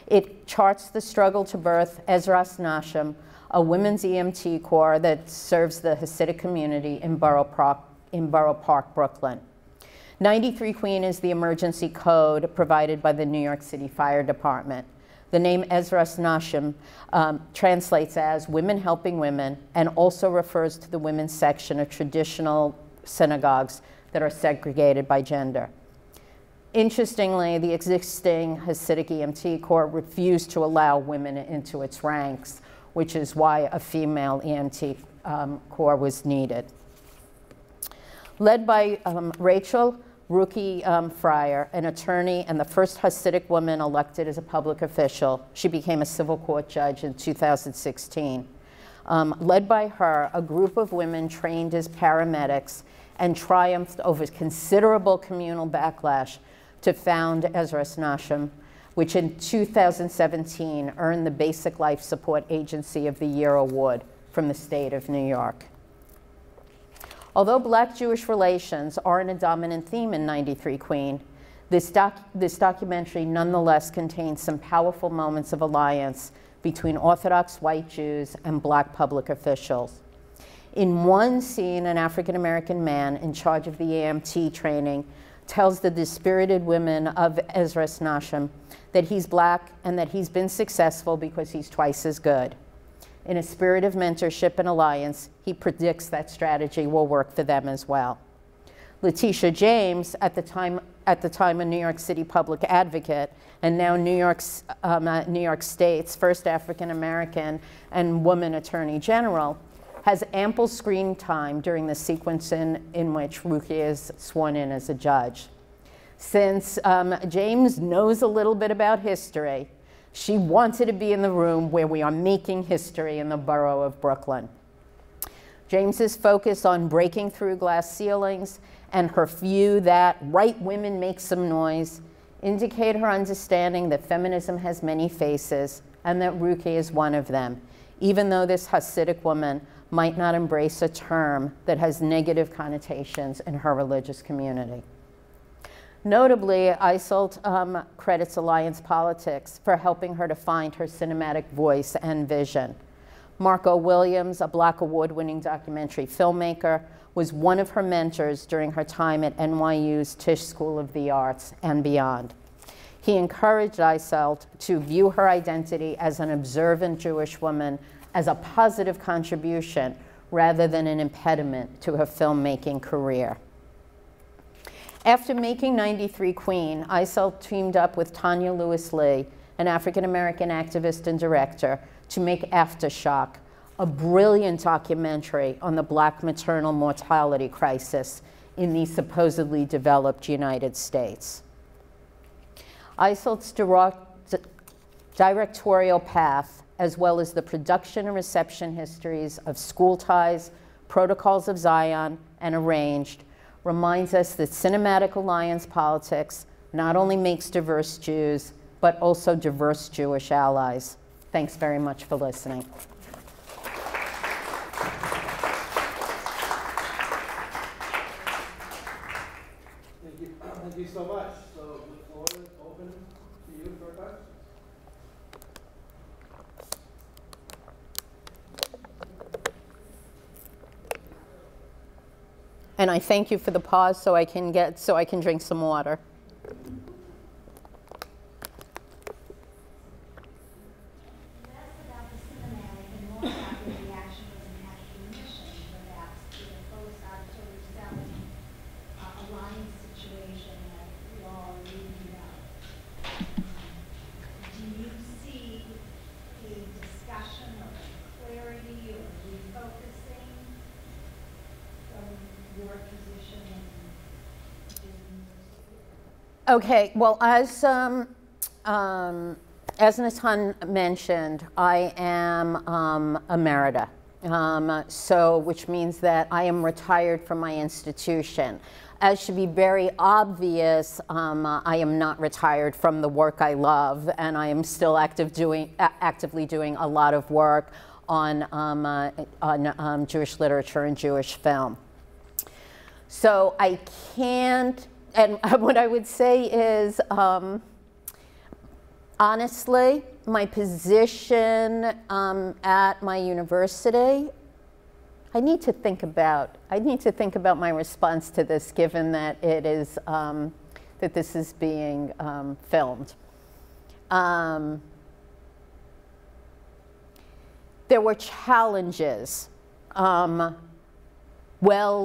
It charts the struggle to birth Ezras Nashim, a women's EMT corps that serves the Hasidic community in Borough Park, Brooklyn. 93 Queen is the emergency code provided by the New York City Fire Department. The name Ezras Nashim translates as Women Helping Women, and also refers to the women's section of traditional synagogues that are segregated by gender. Interestingly, the existing Hasidic EMT Corps refused to allow women into its ranks, which is why a female EMT Corps was needed. Led by Rachel Ruki Fryer, an attorney and the first Hasidic woman elected as a public official. She became a civil court judge in 2016. Led by her, a group of women trained as paramedics and triumphed over considerable communal backlash to found Ezras Nashim, which in 2017 earned the Basic Life Support Agency of the Year award from the state of New York. Although Black-Jewish relations aren't a dominant theme in 93 Queen, this documentary nonetheless contains some powerful moments of alliance between Orthodox white Jews and Black public officials. In one scene, an African-American man in charge of the EMT training tells the dispirited women of Ezras Nashim that he's Black and that he's been successful because he's twice as good. In a spirit of mentorship and alliance, he predicts that strategy will work for them as well. Letitia James, at the time a New York City public advocate, and now New York State's first African-American and woman attorney general, has ample screen time during the sequence in which Ruki is sworn in as a judge. Since James knows a little bit about history, she wanted to be in the room where we are making history in the borough of Brooklyn. James's focus on breaking through glass ceilings and her view that right women make some noise indicate her understanding that feminism has many faces and that Ruki is one of them, even though this Hasidic woman might not embrace a term that has negative connotations in her religious community. Notably, Isolt credits Alliance Politics for helping her to find her cinematic voice and vision. Marco Williams, a Black award-winning documentary filmmaker, was one of her mentors during her time at NYU's Tisch School of the Arts and beyond. He encouraged Isolt to view her identity as an observant Jewish woman as a positive contribution rather than an impediment to her filmmaking career. After making 93 Queen, Isolt teamed up with Tanya Lewis-Lee, an African-American activist and director, to make Aftershock, a brilliant documentary on the Black maternal mortality crisis in the supposedly developed United States. Isolt's directorial path, as well as the production and reception histories of School Ties, Protocols of Zion, and Arranged, reminds us that cinematic alliance politics not only makes diverse Jews, but also diverse Jewish allies. Thanks very much for listening. Thank you so much. So the floor is open to you for questions. And I thank you for the pause so I can drink some water. Okay, well, as Natan mentioned, I am emerita, which means that I am retired from my institution. As should be very obvious, I am not retired from the work I love, and I am still actively doing a lot of work on Jewish literature and Jewish film. So I can't. And what I would say is, honestly, my position at my university, I need to think about my response to this, given that it is that this is being filmed. There were challenges well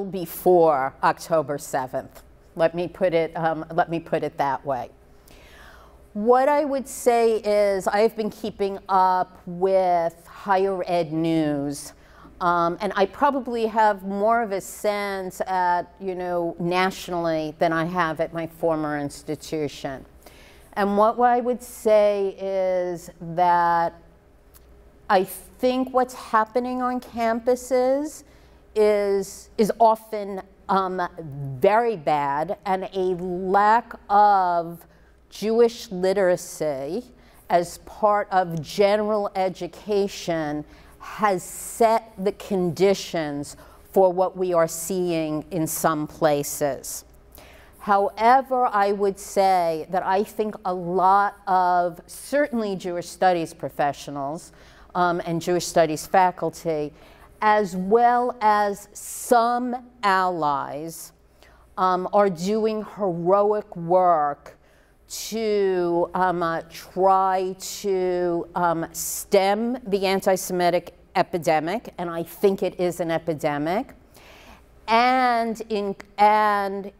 before October 7th. Let me put it that way. What I would say is I've been keeping up with higher ed news, and I probably have more of a sense at, nationally than I have at my former institution. And what I would say is that I think what's happening on campuses is often very bad, and a lack of Jewish literacy as part of general education has set the conditions for what we are seeing in some places. However, I would say that I think a lot of certainly Jewish studies professionals and Jewish studies faculty, as well as some allies, are doing heroic work to try to stem the anti-Semitic epidemic, and I think it is an epidemic, and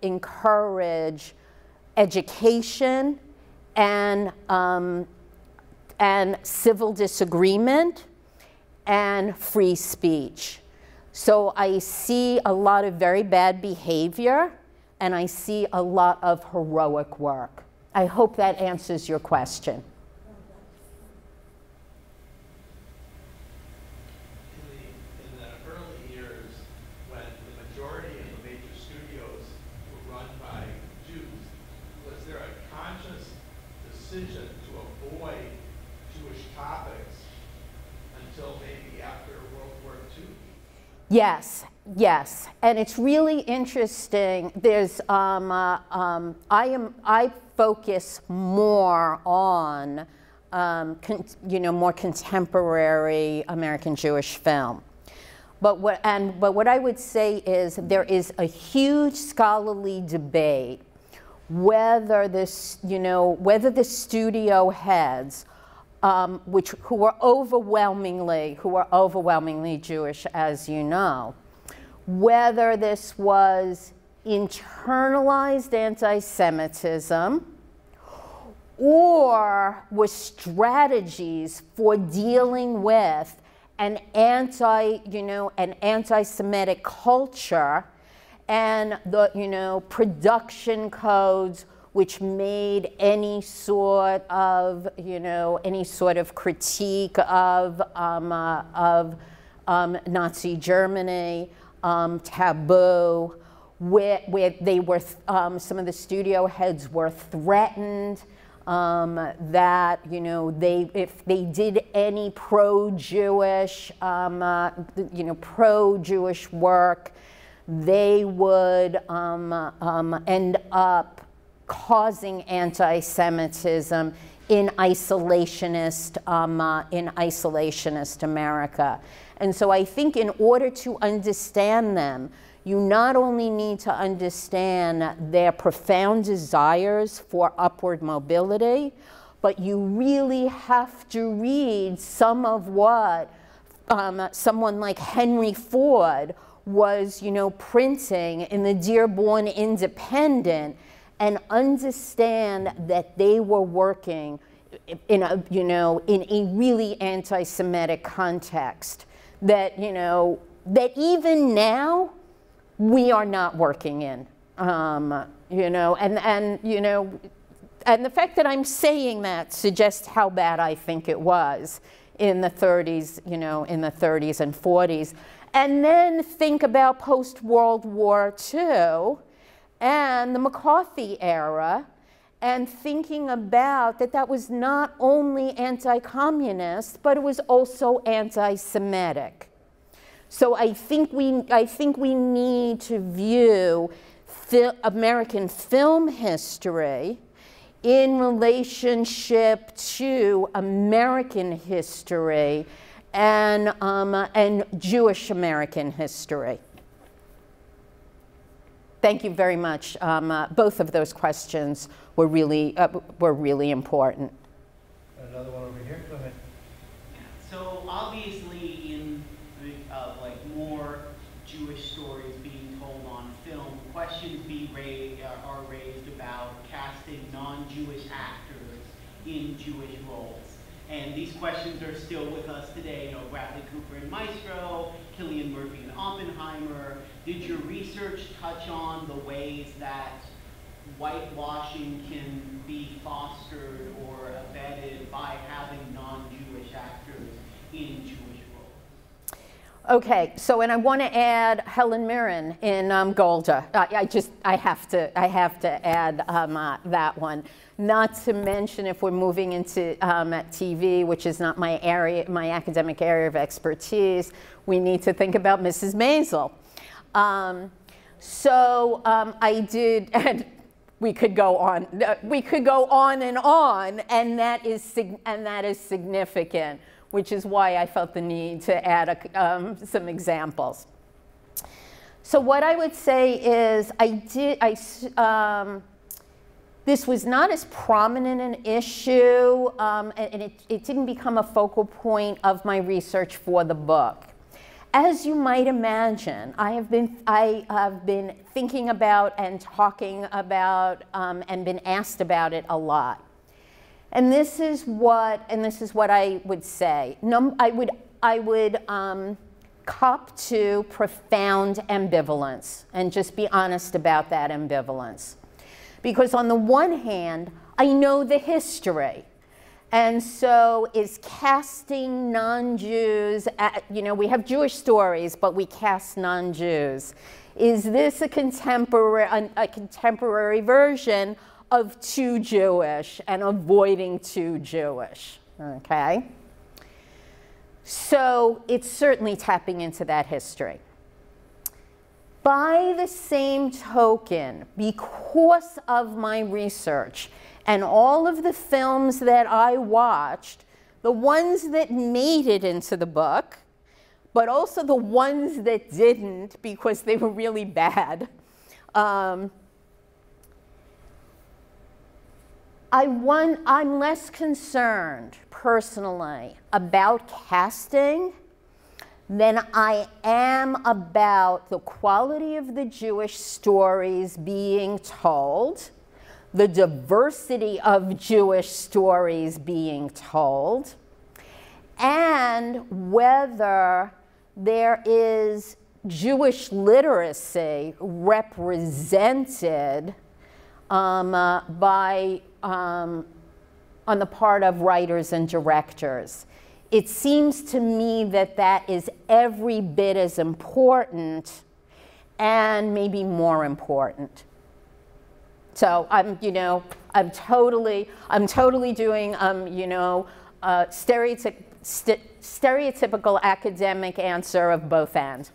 encourage education and civil disagreement and free speech. So I see a lot of very bad behavior, and I see a lot of heroic work. I hope that answers your question. In the early years decision to avoid Jewish topics until maybe after World War II? Yes, yes, and it's really interesting. There's I focus more on more contemporary American Jewish film. But what I would say is there is a huge scholarly debate whether whether the studio heads, who are overwhelmingly Jewish, as you know, whether this was internalized anti-Semitism or was strategies for dealing with an anti-Semitic culture and the production codes which made any sort of critique of Nazi Germany taboo, where they were some of the studio heads were threatened that if they did any pro-Jewish work, they would end up causing anti-Semitism in isolationist America. And so I think in order to understand them, you not only need to understand their profound desires for upward mobility, but you really have to read some of what someone like Henry Ford was, printing in the Dearborn Independent, and understand that they were working in a really anti-Semitic context that, that even now we are not working in, and the fact that I'm saying that suggests how bad I think it was in the 30s, in the 30s and 40s. And then think about post-World War II and the McCarthy era, and thinking about that was not only anti-communist, but it was also anti-Semitic. So I think we need to view American film history in relationship to American history and Jewish American history. Thank you very much. Both of those questions were really important. Another one over here. Go ahead. So obviously, in more Jewish stories being told on film, questions are raised about casting non-Jewish actors in Jewish roles. And these questions are still with us today. Bradley Cooper in Maestro, Cillian Murphy in Oppenheimer. Did your research touch on the ways that whitewashing can be fostered or abetted by having non-Jewish actors in Jewish roles? Okay, so and I want to add Helen Mirren in Golda. I have to add that one. Not to mention, if we're moving into TV, which is not my area, my academic area of expertise, we need to think about Mrs. Maisel. I did, and we could go on. We could go on, and that is significant, which is why I felt the need to add some examples. So what I would say is, this was not as prominent an issue, and it didn't become a focal point of my research for the book. As you might imagine, I have been thinking about and talking about and been asked about it a lot. And this is what I would say. I would cop to profound ambivalence and just be honest about that ambivalence. Because on the one hand, I know the history. And so is casting non-Jews, we have Jewish stories, but we cast non-Jews. Is this a contemporary version of too Jewish and avoiding too Jewish, okay? So it's certainly tapping into that history. By the same token, because of my research and all of the films that I watched, the ones that made it into the book, but also the ones that didn't because they were really bad, I'm less concerned personally about casting than I am about the quality of the Jewish stories being told, the diversity of Jewish stories being told, and whether there is Jewish literacy represented on the part of writers and directors. It seems to me that that is every bit as important and maybe more important. So I'm totally doing, stereotypical academic answer of both ends.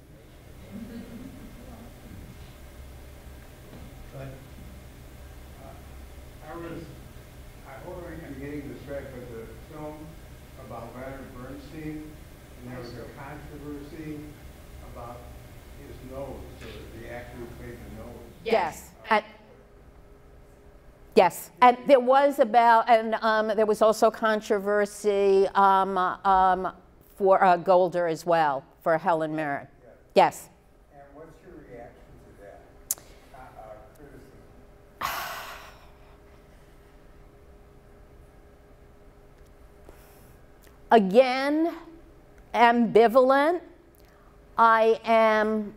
I hope I'm getting this right, but the film about Leonard Bernstein, and there was a controversy about his nose, so the actor who played the nose. Yes. Yes, and there was there was also controversy for Golder as well, for Helen Mirren. Yes. And what's your reaction to that criticism? Again, ambivalent. I'm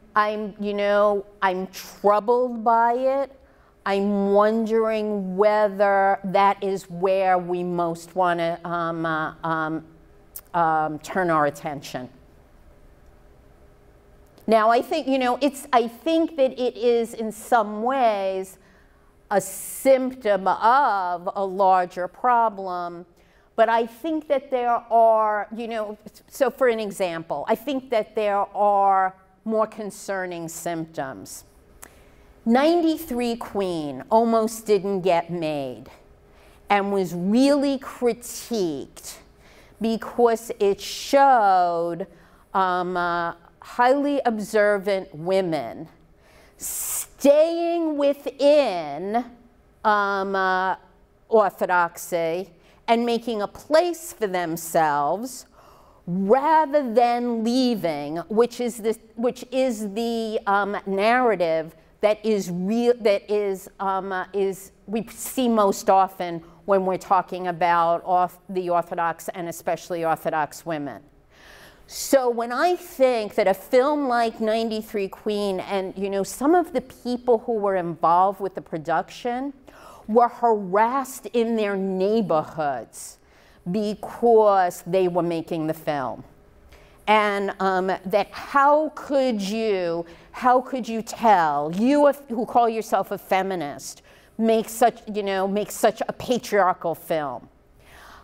troubled by it. I'm wondering whether that is where we most want to turn our attention. Now, I think, I think that it is in some ways a symptom of a larger problem. But I think that there are, so for an example, I think that there are more concerning symptoms. 93 Queen almost didn't get made and was really critiqued because it showed highly observant women staying within orthodoxy and making a place for themselves rather than leaving, which is the narrative that we see most often when we're talking about the Orthodox and especially Orthodox women. So when I think that a film like 93 Queen and some of the people who were involved with the production were harassed in their neighborhoods because they were making the film. And that how could you tell, you who call yourself a feminist, make such a patriarchal film?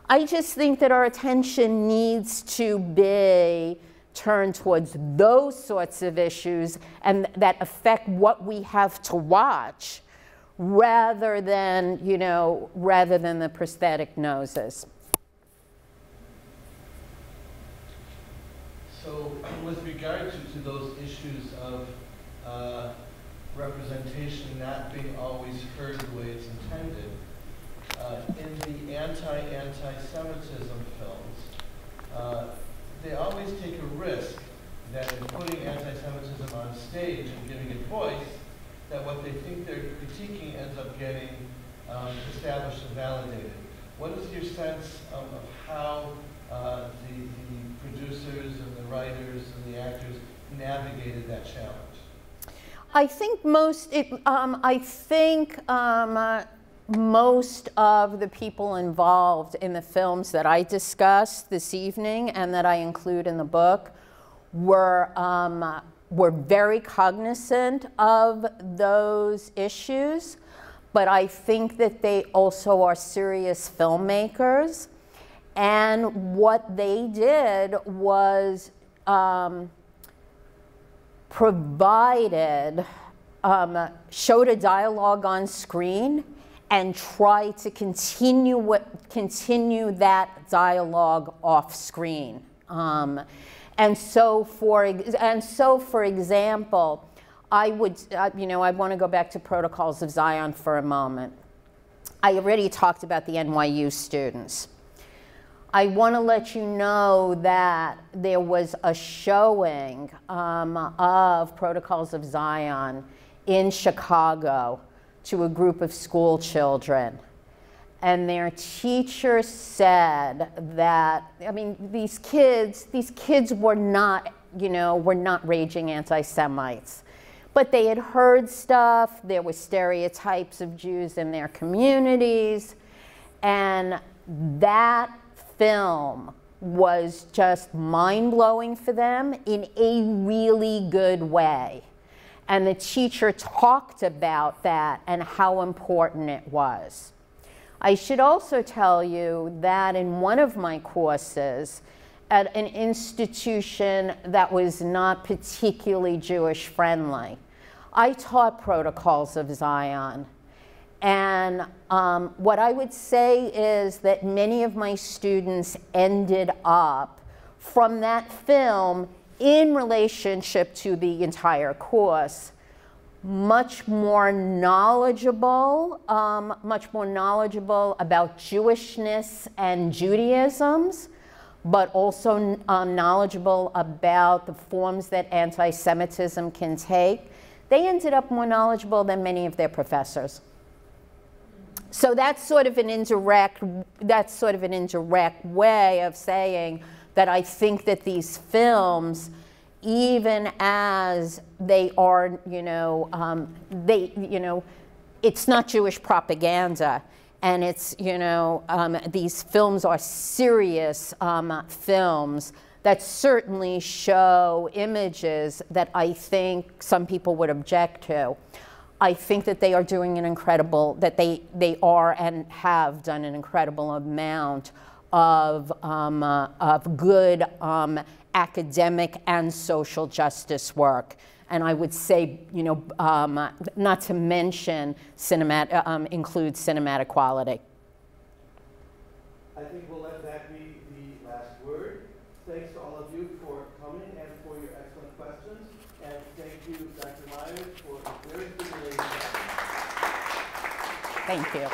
I just think that our attention needs to be turned towards those sorts of issues and that affect what we have to watch, rather than the prosthetic noses. So, with regard to those issues of representation not being always heard the way it's intended, in the anti-Semitism films, they always take a risk that in putting anti-Semitism on stage and giving it voice, that what they think they're critiquing ends up getting established and validated. What is your sense of how the producers and the writers and the actors navigated that challenge? I think most of the people involved in the films that I discussed this evening and that I include in the book were very cognizant of those issues, but I think that they also are serious filmmakers. And what they did was showed a dialogue on screen and tried to continue that dialogue off screen. And so for example, I would, I want to go back to Protocols of Zion for a moment. I already talked about the NYU students. I want to let you know that there was a showing of Protocols of Zion in Chicago to a group of school children. And their teacher said that, I mean, these kids were not, were not raging anti-Semites. But they had heard stuff, there were stereotypes of Jews in their communities, and that film was just mind-blowing for them in a really good way. And the teacher talked about that and how important it was. I should also tell you that in one of my courses at an institution that was not particularly Jewish friendly, I taught Protocols of Zion. And what I would say is that many of my students ended up from that film in relationship to the entire course much more knowledgeable about Jewishness and Judaisms, but also knowledgeable about the forms that anti-Semitism can take. They ended up more knowledgeable than many of their professors. So that's sort of an indirect way of saying that I think that these films, even as they are, it's not Jewish propaganda, and it's, these films are serious films that certainly show images that I think some people would object to. I think that they are doing an incredible, that they are and have done an incredible amount of good academic and social justice work. And I would say, not to mention include cinematic quality. I think we'll let that be the last word. Thanks to all of you for coming and for your excellent questions. And thank you, Dr. Myers, for a very stimulating. Thank you.